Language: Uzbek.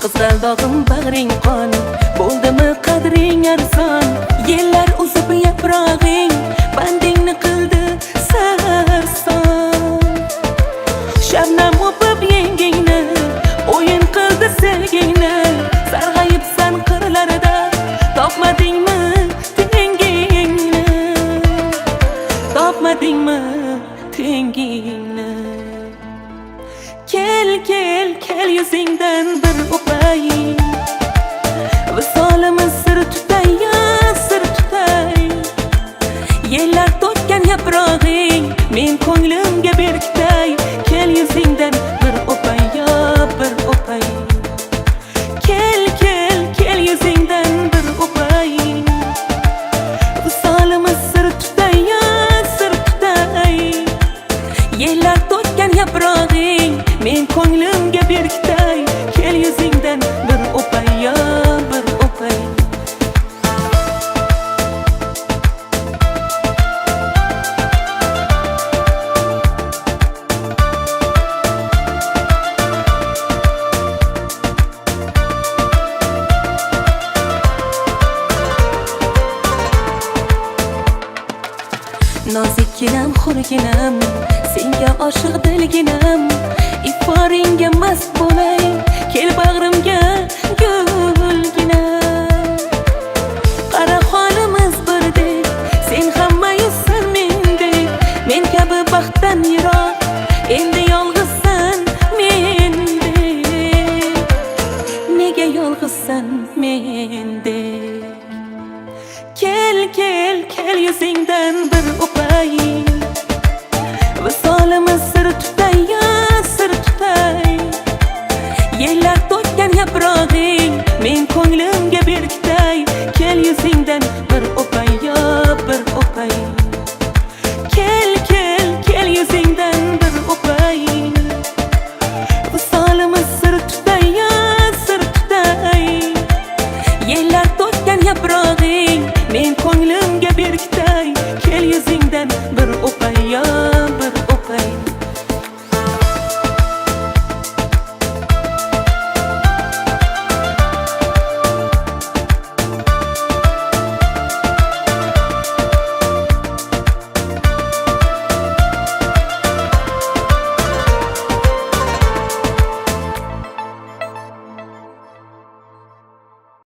Qizg'al dog'im bag'ring qon, bo'ldimi qadring arzon. Yillar uzib yaprog'ing, bandingni qildi sarson. Shabnam o'pib yengingni, o'yin qildi sevgingni. Sarg'ayibsan qirlarida, topmadingmi tengingni? Topmadingmi tengingni? Kel, kel, kel yuzingdan bir o'pay. Visolimiz sir tutay, ya sir tutay. Yillar to'kkan yaprog'ing, men ko'nglimga berkitay. Kel yuzingdan bir o'pay, ya bir o'pay. Kel, kel, kel yuzingdan bir o'pay. Visolimiz sir tutay, ya sir tutay. Yillar to'kkan yaprog'ing, men ko'nglimga berkitay. Kel yuzingdan bir o'pay, ya bir o'pay. Nozikginam, hurginam, senga oshiq dilginam. Iforingga mast bo'lay, kel bag'rimga gulgina. Qara holimiz birdek, sen hamma yuzsan mendek. Men kabi baxtdan yiroq, endi yolg'izsan mendek. Nega yolg'izsan mendek? Kel, kel, kel yuzingdan bir o'pay. Visolimiz sir tutay, ya sir tutay. Yillar to'kkan yaprog'ing, men ko'nglimga berkitay. Kel yuzingdan bir o'pay, ya bir o'pay. Kel, kel, kel yuzingdan bir o'pay. Visolimiz sir tutay, ya sir tutay. Yillar to'kkan yaprog'ing, men ko'nglimga berkitay. Kel yuzingdan bir o'pay, ya